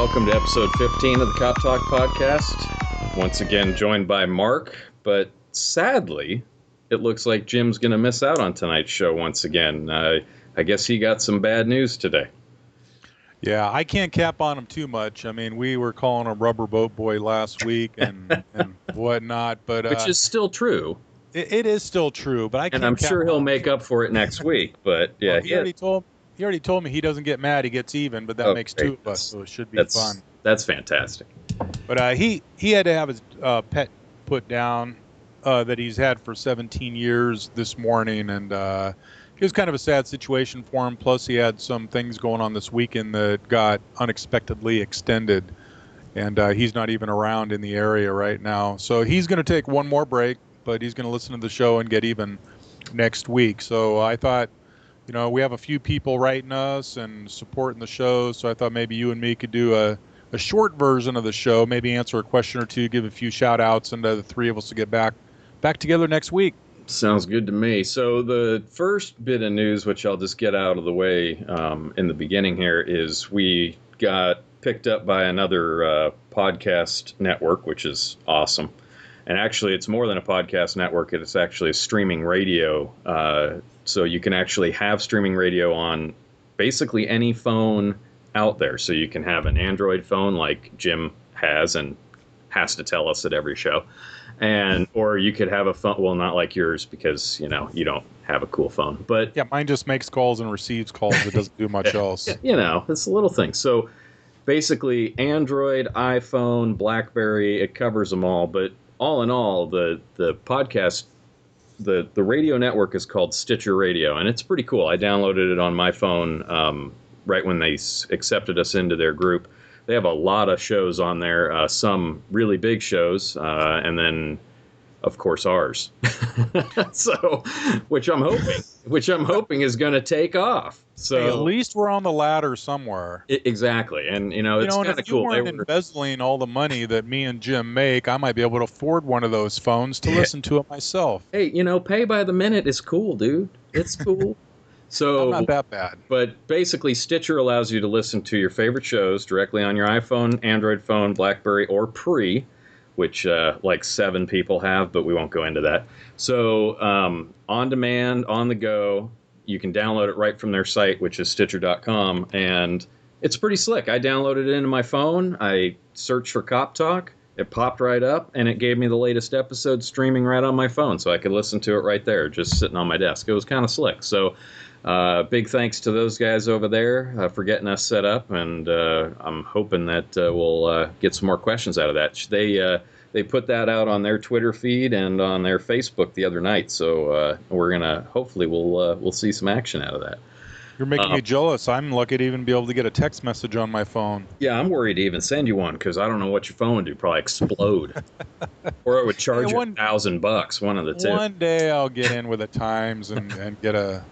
welcome to episode 15 of the CopTalk podcast. Once again, joined by Mark, but sadly, it looks like Jim's going to miss out on tonight's show once again. I guess he got some bad news today. Yeah, I can't cap on him too much. I mean, we were calling him Rubber Boat Boy last week and whatnot, but which is still true. It is still true, but I can't. And I'm sure he'll make up for it next week. But yeah, well, he already told me he doesn't get mad, he gets even. But that makes two of us, so it should be fun. That's fantastic. But he had to have his pet put down that he's had for 17 years this morning, and it was kind of a sad situation for him. Plus, he had some things going on this weekend that got unexpectedly extended, and he's not even around in the area right now. So he's going to take one more break, but he's going to listen to the show and get even next week. So I thought, we have a few people writing us and supporting the show, so I thought maybe you and me could do a short version of the show, maybe answer a question or two, give a few shout-outs, and the three of us will get back together next week. Sounds good to me. So the first bit of news, which I'll just get out of the way in the beginning here, is we got picked up by another podcast network, which is awesome. And actually, it's more than a podcast network. It's actually a streaming radio. So you can actually have streaming radio on basically any phone out there. So you can have an Android phone like Jim has and has to tell us at every show. Or you could have a phone, well, not like yours because, you don't have a cool phone. But yeah, mine just makes calls and receives calls. It doesn't do much else. It's a little thing. So basically, Android, iPhone, BlackBerry, it covers them all. But all in all, the podcast, the radio network is called Stitcher Radio, and it's pretty cool. I downloaded it on my phone right when they accepted us into their group. They have a lot of shows on there, some really big shows, and then, of course, ours. So, which I'm hoping is going to take off. So hey, at least we're on the ladder somewhere. Exactly, and it's kind of cool. If you weren't embezzling all the money that me and Jim make, I might be able to afford one of those phones to listen to it myself. Hey, pay by the minute is cool, dude. It's cool. So, not that bad. But basically, Stitcher allows you to listen to your favorite shows directly on your iPhone, Android phone, BlackBerry, or Pre, which like 7 people have, but we won't go into that. So on demand, on the go, you can download it right from their site, which is Stitcher.com, and it's pretty slick. I downloaded it into my phone. I searched for CopTalk. It popped right up, and it gave me the latest episode streaming right on my phone, so I could listen to it right there, just sitting on my desk. It was kind of slick. So big thanks to those guys over there for getting us set up, and I'm hoping that we'll get some more questions out of that. They put that out on their Twitter feed and on their Facebook the other night, so we're gonna hopefully we'll see some action out of that. You're making me jealous. I'm lucky to even be able to get a text message on my phone. Yeah, I'm worried to even send you one because I don't know what your phone would do. Probably explode, or it would charge you $1,000. One of the two. One day I'll get in with the times and get a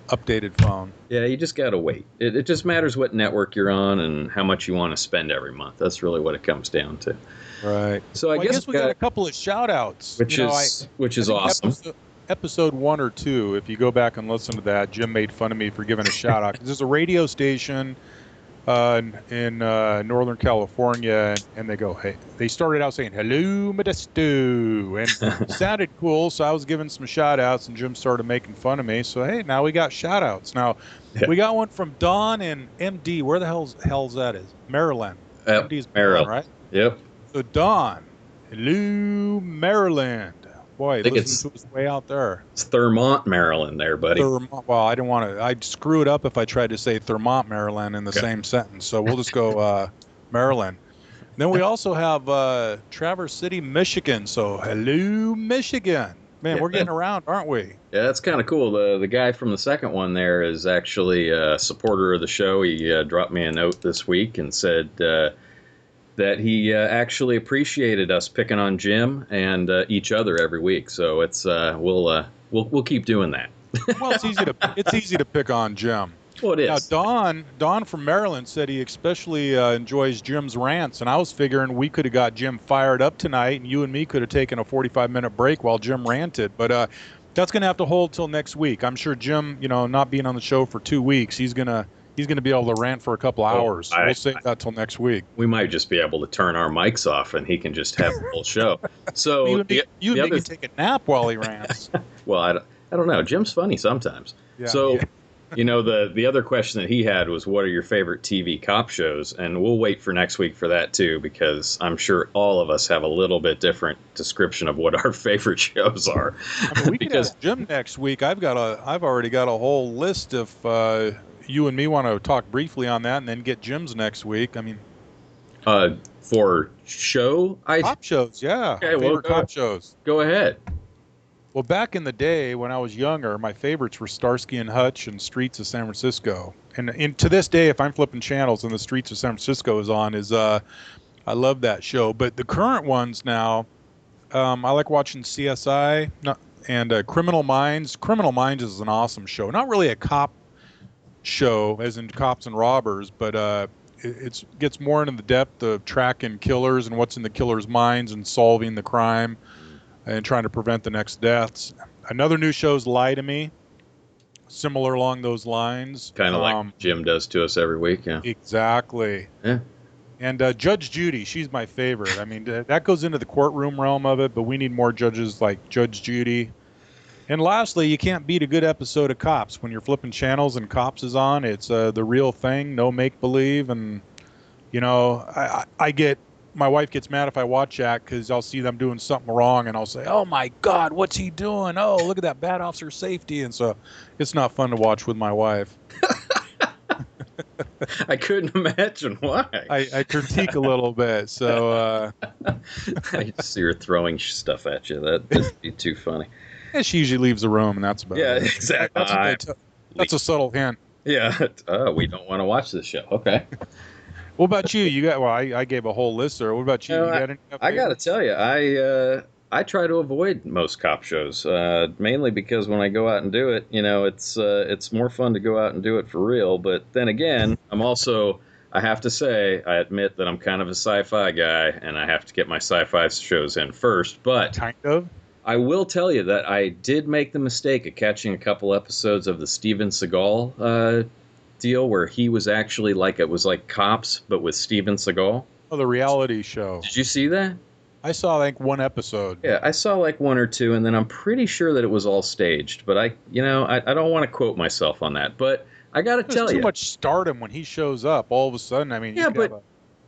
updated phone. Yeah, you just gotta wait. It just matters what network you're on and how much you want to spend every month. That's really what it comes down to. Right. So I guess we got a couple of shout outs, which is awesome. Episode 1 or 2, if you go back and listen to that, Jim made fun of me for giving a shout out. There's a radio station in Northern California, and they started out saying, "Hello, Modesto," and it sounded cool, so I was giving some shout outs, and Jim started making fun of me. So, hey, now we got shout outs. Now, we got one from Don and MD. Where the hell's that is? Maryland. MD's Maryland, right? Yep. So, Don, hello, Maryland. Boy, listen to us way out there. It's Thurmont, Maryland there, buddy. Well, I didn't want to. I'd screw it up if I tried to say Thurmont, Maryland in the same sentence. So we'll just go Maryland. Then we also have Traverse City, Michigan. So hello, Michigan. Man, we're getting around, aren't we? Yeah, that's kind of cool. The guy from the second one there is actually a supporter of the show. He dropped me a note this week and said that he actually appreciated us picking on Jim and each other every week. So it's we'll keep doing that. Well, it's easy to pick on Jim. Well, it is. Now, Don from Maryland said he especially enjoys Jim's rants, and I was figuring we could have got Jim fired up tonight, and you and me could have taken a 45-minute break while Jim ranted. But that's going to have to hold till next week. I'm sure Jim, not being on the show for 2 weeks, he's gonna he's going to be able to rant for a couple hours. We'll save that till next week. We might just be able to turn our mics off and he can just have the whole show. So you and me can take a nap while he rants. Well, I don't know. Jim's funny sometimes. Yeah, so, yeah. You know, the other question that he had was, what are your favorite TV cop shows? And we'll wait for next week for that, too, because I'm sure all of us have a little bit different description of what our favorite shows are. I mean, we could have Jim next week. I've already got a whole list if you and me want to talk briefly on that and then get Jim's next week. I mean, for show? Cop shows, yeah. Okay, well, cop shows. Go ahead. Well, back in the day when I was younger, my favorites were Starsky and Hutch and Streets of San Francisco. And to this day, if I'm flipping channels and the Streets of San Francisco is on, I love that show. But the current ones now, I like watching CSI and Criminal Minds. Criminal Minds is an awesome show. Not really a cop show, as in cops and robbers, but it gets more into the depth of tracking killers and what's in the killers' minds and solving the crime and trying to prevent the next deaths. Another new show is Lie to Me, similar along those lines. Kind of like Jim does to us every week, yeah. Exactly. Yeah. And Judge Judy, she's my favorite. I mean, that goes into the courtroom realm of it, but we need more judges like Judge Judy. And lastly, you can't beat a good episode of Cops. When you're flipping channels and Cops is on, it's the real thing, no make-believe. And, you know, my wife gets mad if I watch that because I'll see them doing something wrong and I'll say, oh my God, what's he doing? Oh, look at that bad officer safety. And so it's not fun to watch with my wife. I couldn't imagine why. I critique a little bit. So I see her throwing stuff at you. That'd just be too funny. And she usually leaves the room and that's about it. Yeah, exactly. That's a subtle hint. Yeah. We don't want to watch this show. Okay. What about you? I gave a whole list there. What about you? I got to tell you, I try to avoid most cop shows, mainly because when I go out and do it, you know, it's more fun to go out and do it for real. But then again, I have to say, I admit that I'm kind of a sci-fi guy, and I have to get my sci-fi shows in first. But kind of. I will tell you that I did make the mistake of catching a couple episodes of the Steven Seagal deal where he was actually it was like Cops, but with Steven Seagal. Oh, the reality show. Did you see that? I saw one episode. Yeah, I saw one or two, and then I'm pretty sure that it was all staged. But I don't want to quote myself on that. But I got to tell you, too much stardom when he shows up. All of a sudden, I mean, yeah, but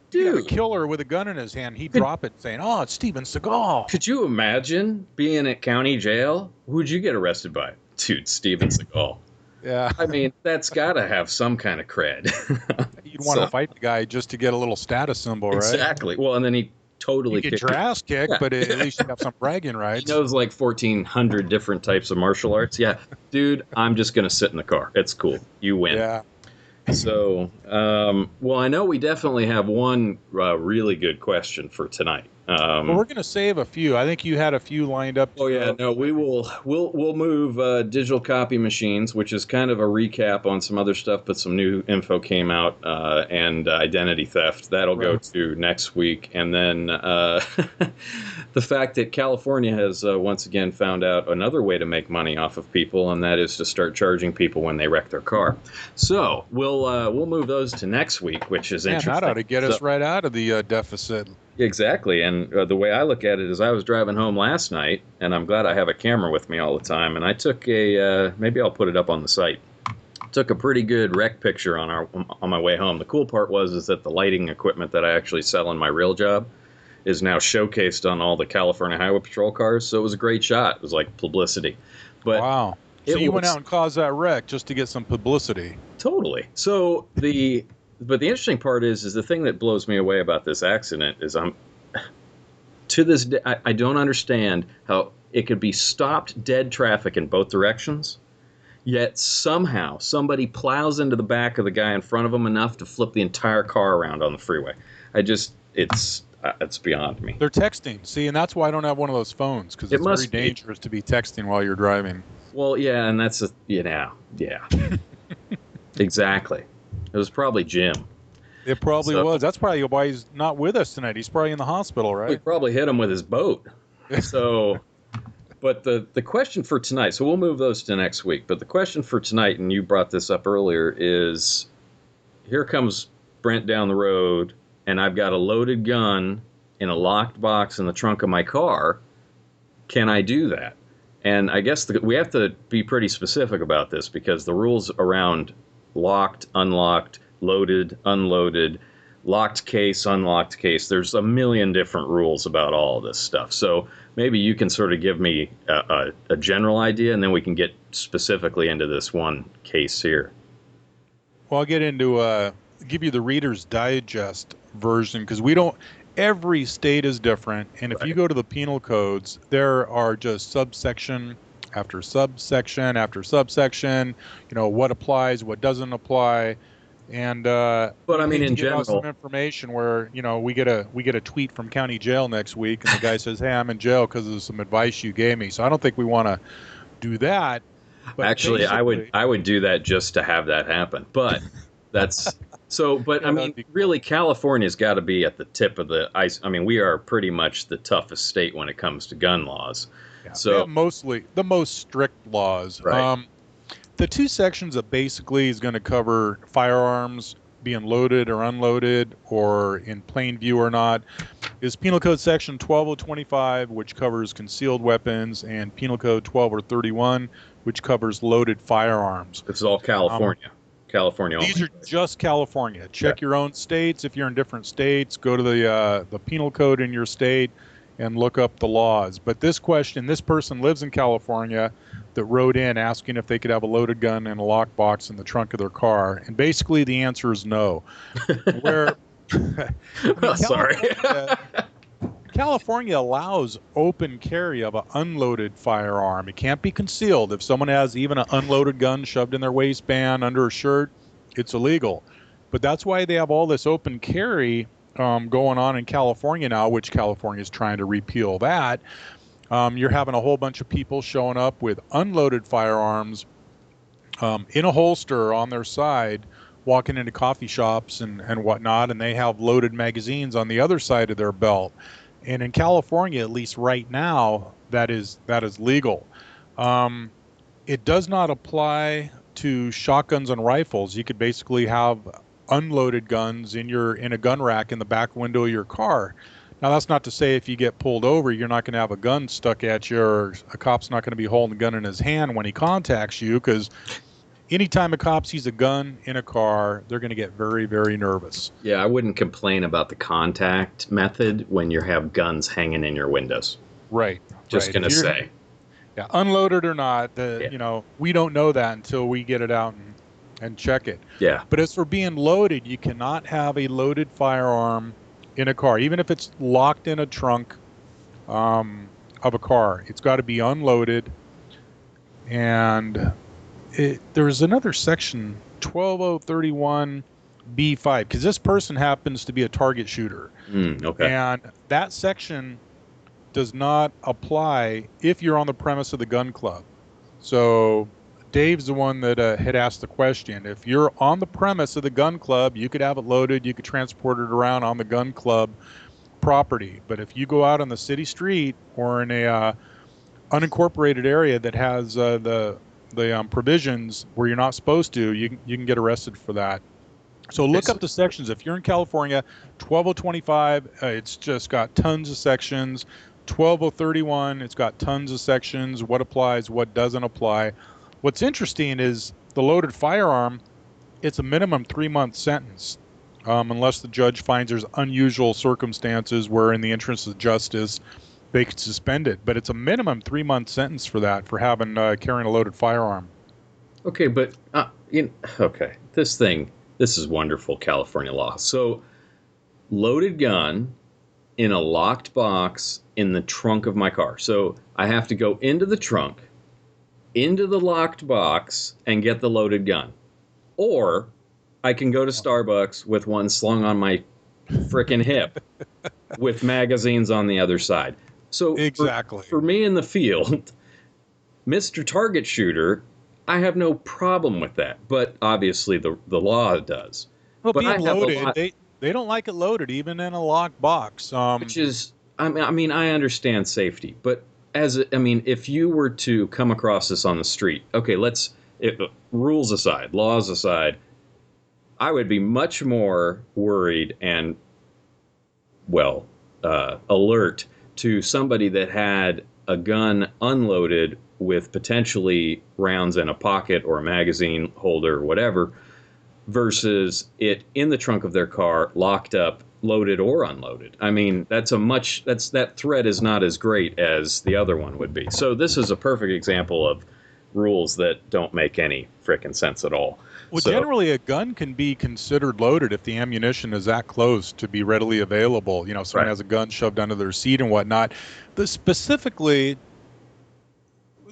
dude, a killer with a gun in his hand, he'd drop it saying, "Oh, it's Steven Seagal." Could you imagine being at county jail? Who'd you get arrested by? Dude, Steven Seagal. Yeah. I mean, that's got to have some kind of cred. You'd want to fight the guy just to get a little status symbol, right? Exactly. Well, and then he totally get your ass kicked, yeah. But at least you have some bragging rights. He knows 1,400 different types of martial arts. Yeah, dude, I'm just going to sit in the car. It's cool. You win. Yeah. So, well, I know we definitely have one really good question for tonight. Well, we're going to save a few. I think you had a few lined up. Oh yeah, no, we'll move digital copy machines, which is kind of a recap on some other stuff, but some new info came out, and identity theft. That'll go to next week, and then the fact that California has once again found out another way to make money off of people, and that is to start charging people when they wreck their car. So we'll move those to next week, which is interesting. That ought to get us right out of the deficit. Exactly, and the way I look at it is I was driving home last night, and I'm glad I have a camera with me all the time, and I took maybe I'll put it up on the site, took a pretty good wreck picture on my way home. The cool part is that the lighting equipment that I actually sell in my real job is now showcased on all the California Highway Patrol cars, so it was a great shot. It was like publicity. But wow. So you went out and caused that wreck just to get some publicity. Totally. So But the interesting part is the thing that blows me away about this accident is to this day, I don't understand how it could be stopped dead traffic in both directions, yet somehow somebody plows into the back of the guy in front of them enough to flip the entire car around on the freeway. It's beyond me. They're texting. See, and that's why I don't have one of those phones, because it's very dangerous to be texting while you're driving. Well, yeah, and that's yeah. Exactly. It was probably Jim. It probably was. That's probably why he's not with us tonight. He's probably in the hospital, right? We probably hit him with his boat. So, but the question for tonight, so we'll move those to next week. But the question for tonight, and you brought this up earlier, is here comes Brent down the road, and I've got a loaded gun in a locked box in the trunk of my car. Can I do that? And I guess we have to be pretty specific about this, because the rules around locked, unlocked, loaded, unloaded, locked case, unlocked case, there's a million different rules about all of this stuff. So maybe you can sort of give me a general idea, and then we can get specifically into this one case here. Well, I'll get into give you the Reader's Digest version, because every state is different. And if you go to the penal codes, there are just subsection after subsection after subsection, what applies, what doesn't apply. And but I mean, in general, some information where we get a tweet from county jail next week, and the guy says, "Hey, I'm in jail because of some advice you gave me." So I don't think we want to do that. But actually, I would do that just to have that happen. But that's so. But yeah, I mean, really, California's got to be at the tip of the ice. I mean, we are pretty much the toughest state when it comes to gun laws. Yeah, so mostly the most strict laws. Right. The two sections that basically is going to cover firearms being loaded or unloaded or in plain view or not is Penal Code Section 12025, which covers concealed weapons, and Penal Code 12031, which covers loaded firearms. This is all California. California. These are just California. Check your own states. If you're in different states, go to the penal code in your state and look up the laws. But this person lives in California that wrote in asking if they could have a loaded gun in a lockbox in the trunk of their car. And basically the answer is no. Sorry. California allows open carry of an unloaded firearm. It can't be concealed. If someone has even an unloaded gun shoved in their waistband under a shirt, it's illegal. But that's why they have all this open carry going on in California now, which California is trying to repeal that. You're having a whole bunch of people showing up with unloaded firearms in a holster on their side, walking into coffee shops and whatnot, and they have loaded magazines on the other side of their belt. And in California, at least right now, that is legal. It does not apply to shotguns and rifles. You could basically have unloaded guns in a gun rack in the back window of your car. Now, that's not to say if you get pulled over, you're not going to have a gun stuck at you, or a cop's not going to be holding a gun in his hand when he contacts you, because anytime a cop sees a gun in a car, they're going to get very, very nervous. Yeah, I wouldn't complain about the contact method when you have guns hanging in your windows. Right. Just going to say. Yeah, unloaded or not, we don't know that until we get it out and check it. Yeah. But as for being loaded, you cannot have a loaded firearm in a car, even if it's locked in a trunk of a car. It's got to be unloaded. And there's another section, 12031B5, because this person happens to be a target shooter. Okay. And that section does not apply if you're on the premise of the gun club. So Dave's the one that had asked the question. If you're on the premise of the gun club, you could have it loaded, you could transport it around on the gun club property. But if you go out on the city street or in a unincorporated area that has the provisions where you're not supposed to, you can get arrested for that. So look up the sections. If you're in California, 12025, it's just got tons of sections. 12031, it's got tons of sections, what applies, what doesn't apply. What's interesting is the loaded firearm, it's a minimum 3-month sentence, unless the judge finds there's unusual circumstances where in the interest of justice they could suspend it. But it's a minimum 3-month sentence for that, for having carrying a loaded firearm. Okay, but this is wonderful California law. So, loaded gun in a locked box in the trunk of my car. So I have to go into the trunk, into the locked box, and get the loaded gun. Or I can go to Starbucks with one slung on my frickin' hip with magazines on the other side. So exactly. For me in the field, Mr. Target Shooter, I have no problem with that. But obviously the law does. Well, but being loaded, they don't like it loaded, even in a locked box. Which is, I mean, I understand safety. But if you were to come across this on the street, okay, rules aside, laws aside, I would be much more worried and, well, alert to somebody that had a gun unloaded with potentially rounds in a pocket or a magazine holder or whatever, versus it in the trunk of their car, locked up, loaded or unloaded. I mean, that threat is not as great as the other one would be. So this is a perfect example of rules that don't make any frickin' sense at all. Well, So, generally, a gun can be considered loaded if the ammunition is that close to be readily available. You know, someone right. has a gun shoved under their seat and whatnot. Specifically,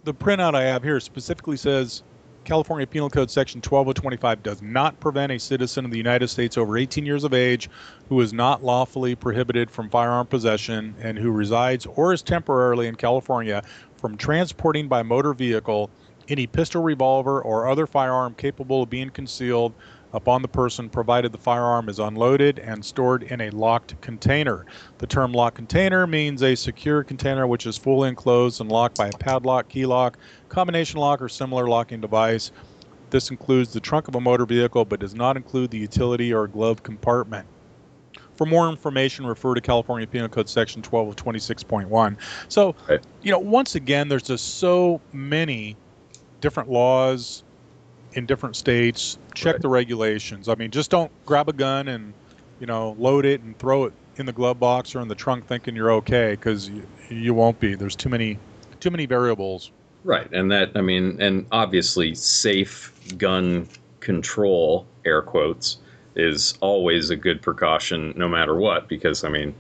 the printout I have here specifically says California Penal Code Section 12025 does not prevent a citizen of the United States over 18 years of age who is not lawfully prohibited from firearm possession and who resides or is temporarily in California from transporting by motor vehicle any pistol, revolver, or other firearm capable of being concealed upon the person, provided the firearm is unloaded and stored in a locked container. The term locked container means a secure container which is fully enclosed and locked by a padlock, key lock, combination lock, or similar locking device. This includes the trunk of a motor vehicle but does not include the utility or glove compartment. For more information, refer to California Penal Code Section 12 of 26.1. So, Right. you know, once again, there's just so many different laws in different states. Check Right. the regulations. I mean, just don't grab a gun and, you know, load it and throw it in the glove box or in the trunk thinking you're okay, because you won't be. There's too many variables. Right. And that, I mean, and obviously safe gun control, air quotes, is always a good precaution no matter what, because I mean,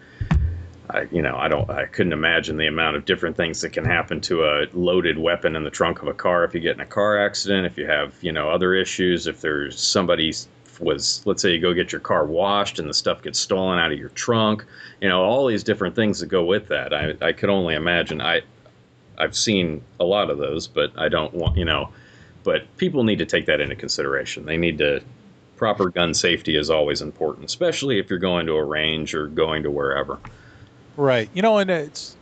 I couldn't imagine the amount of different things that can happen to a loaded weapon in the trunk of a car if you get in a car accident, if you have, other issues, if there's let's say you go get your car washed and the stuff gets stolen out of your trunk, all these different things that go with that. I could only imagine. I've seen a lot of those, but I don't want, but people need to take that into consideration. They need to, proper gun safety is always important, especially if you're going to a range or going to wherever. Right. And it's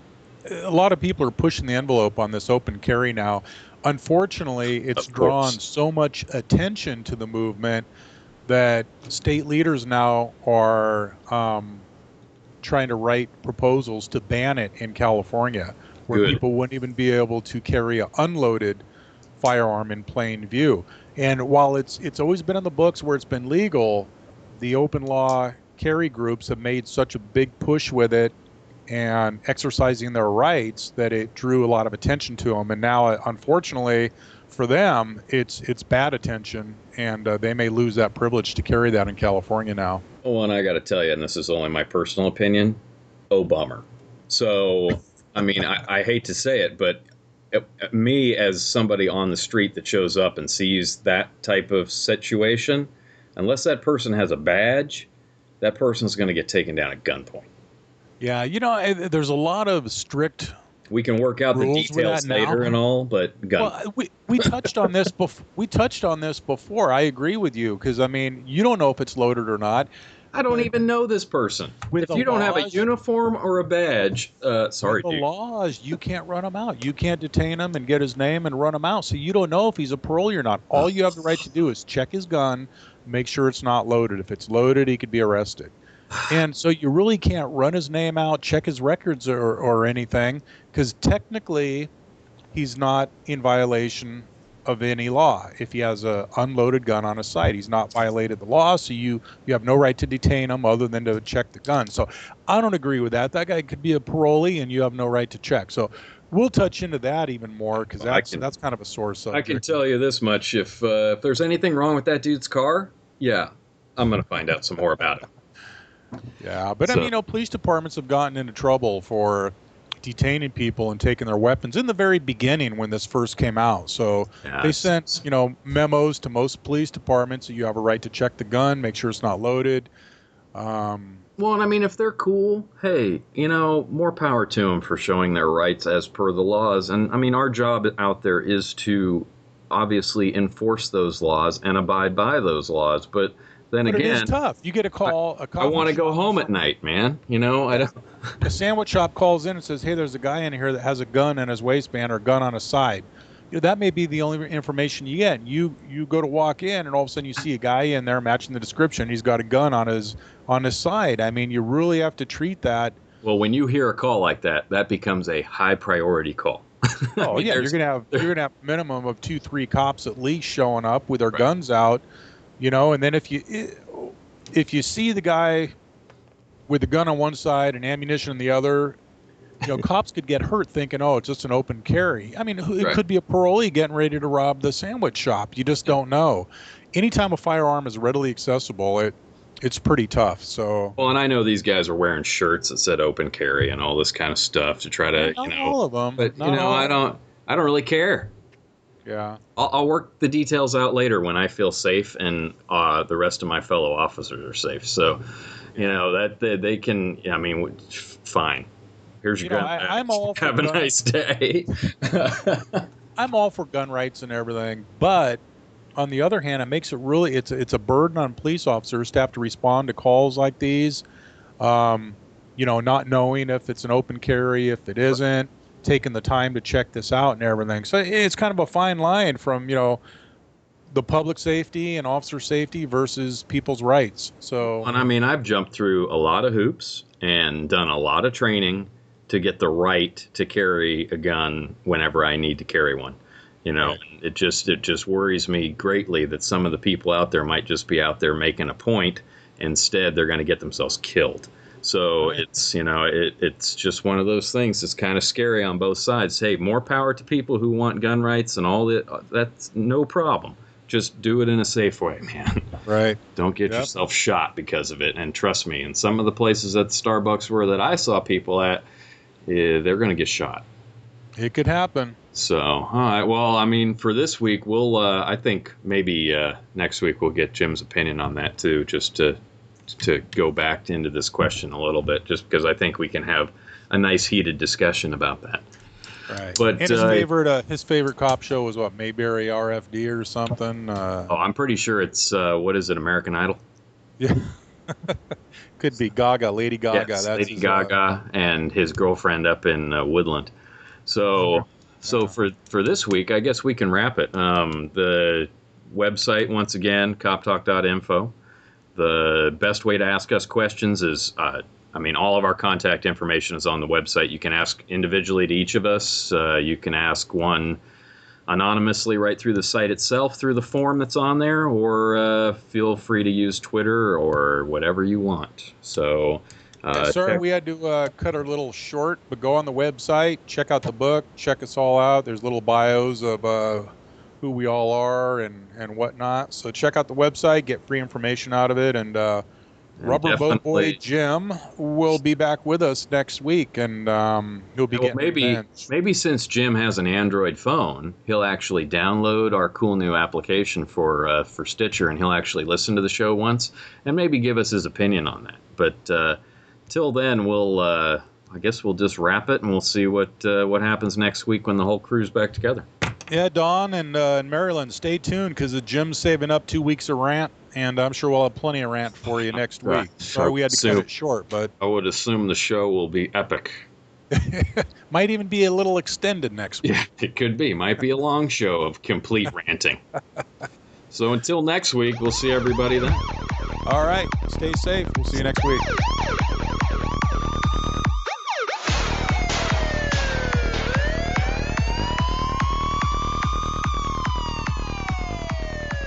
a lot of people are pushing the envelope on this open carry now. Unfortunately, it's drawn so much attention to the movement that state leaders now are trying to write proposals to ban it in California, where people wouldn't even be able to carry an unloaded firearm in plain view. And while it's always been in the books where it's been legal, the open law carry groups have made such a big push with it and exercising their rights that it drew a lot of attention to them. And now, unfortunately for them, it's bad attention, and they may lose that privilege to carry that in California now. Oh, and I got to tell you, and this is only my personal opinion, bummer. So, I mean, I hate to say it, but me as somebody on the street that shows up and sees that type of situation, unless that person has a badge, that person's going to get taken down at gunpoint. Yeah, there's a lot of strict. We can work out the details later and all, but gun. Well, we touched on this before. We touched on this before. I agree with you, because I mean, you don't know if it's loaded or not. I don't even know this person. If you don't have a uniform or a badge, sorry, the laws, you can't run him out. You can't detain him and get his name and run him out. So you don't know if he's a parolee or not. All you have the right to do is check his gun, make sure it's not loaded. If it's loaded, he could be arrested. And so you really can't run his name out, check his records or anything, because technically he's not in violation of any law. If he has a unloaded gun on his site, he's not violated the law, so you have no right to detain him other than to check the gun. So I don't agree with that. That guy could be a parolee and you have no right to check. So we'll touch into that even more, because that's kind of a sore subject. I can tell you this much. If there's anything wrong with that dude's car, yeah, I'm going to find out some more about it. Yeah, but I mean, police departments have gotten into trouble for detaining people and taking their weapons in the very beginning when this first came out. So they sent, memos to most police departments that you have a right to check the gun, make sure it's not loaded. Well, and I mean, if they're cool, hey, more power to them for showing their rights as per the laws. And I mean, our job out there is to obviously enforce those laws and abide by those laws. But then again, it is tough. You get a call. I want to go home at night, man. I don't. A sandwich shop calls in and says, "Hey, there's a guy in here that has a gun in his waistband or a gun on his side. that may be the only information you get. You go to walk in, and all of a sudden you see a guy in there matching the description. He's got a gun on his side. I mean, you really have to treat that. Well, when you hear a call like that, that becomes a high priority call. Oh, yeah, you're gonna have a minimum of 2-3 cops at least showing up with their guns out, and then if you see the guy with the gun on one side and ammunition on the other, cops could get hurt thinking, oh, it's just an open carry. I mean, it could be a parolee getting ready to rob the sandwich shop. You just don't know. Anytime a firearm is readily accessible, it's pretty tough. So. Well, and I know these guys are wearing shirts that said open carry and all this kind of stuff to try to, not all of them. But I don't really care. Yeah. I'll work the details out later when I feel safe and the rest of my fellow officers are safe. So, that they can. I mean, fine. Here's your gun. I'm all for have a nice day. I'm all for gun rights and everything, but on the other hand, it makes it really it's a burden on police officers to have to respond to calls like these. Not knowing if it's an open carry, if it isn't, taking the time to check this out and everything. So it's kind of a fine line from the public safety and officer safety versus people's rights. So, and I mean, I've jumped through a lot of hoops and done a lot of training to get the right to carry a gun whenever I need to carry one. Right. It just worries me greatly that some of the people out there might just be out there making a point. Instead, they're going to get themselves killed. So it's it's just one of those things that's kind of scary on both sides. Hey, more power to people who want gun rights and all that. That's no problem. Just do it in a safe way, man. Right. Don't get yourself shot because of it. And trust me, in some of the places that Starbucks were that I saw people at, they're going to get shot. It could happen. So, all right. Well, I mean, for this week, we'll. I think maybe next week we'll get Jim's opinion on that too, just to go back into this question a little bit, just because I think we can have a nice heated discussion about that. Right. But and his favorite cop show was what, Mayberry RFD or something? I'm pretty sure it's what is it, American Idol? Yeah. Could be Lady Gaga. Yes, that's Lady Gaga and his girlfriend up in Woodland. So for this week, I guess we can wrap it. The website, once again, coptalk.info. The best way to ask us questions is, all of our contact information is on the website. You can ask individually to each of us. You can ask one anonymously right through the site itself through the form that's on there, or feel free to use Twitter or whatever you want. So, sorry we had to cut our little short, but go on the website, check out the book, check us all out. There's little bios of who we all are and whatnot. So check out the website, get free information out of it, and Rubber Boat Boy Jim will be back with us next week, and he'll be getting maybe since Jim has an Android phone, he'll actually download our cool new application for Stitcher, and he'll actually listen to the show once and maybe give us his opinion on that. But till then, I guess we'll just wrap it, and we'll see what happens next week when the whole crew's back together. Yeah, Dawn and Maryland, stay tuned because Jim's saving up 2 weeks of rant, and I'm sure we'll have plenty of rant for you next week. Sorry we had to cut it short, but I would assume the show will be epic. Might even be a little extended next week. Yeah, it could be. Might be a long show of complete ranting. So until next week, we'll see everybody then. All right. Stay safe. We'll see you next week.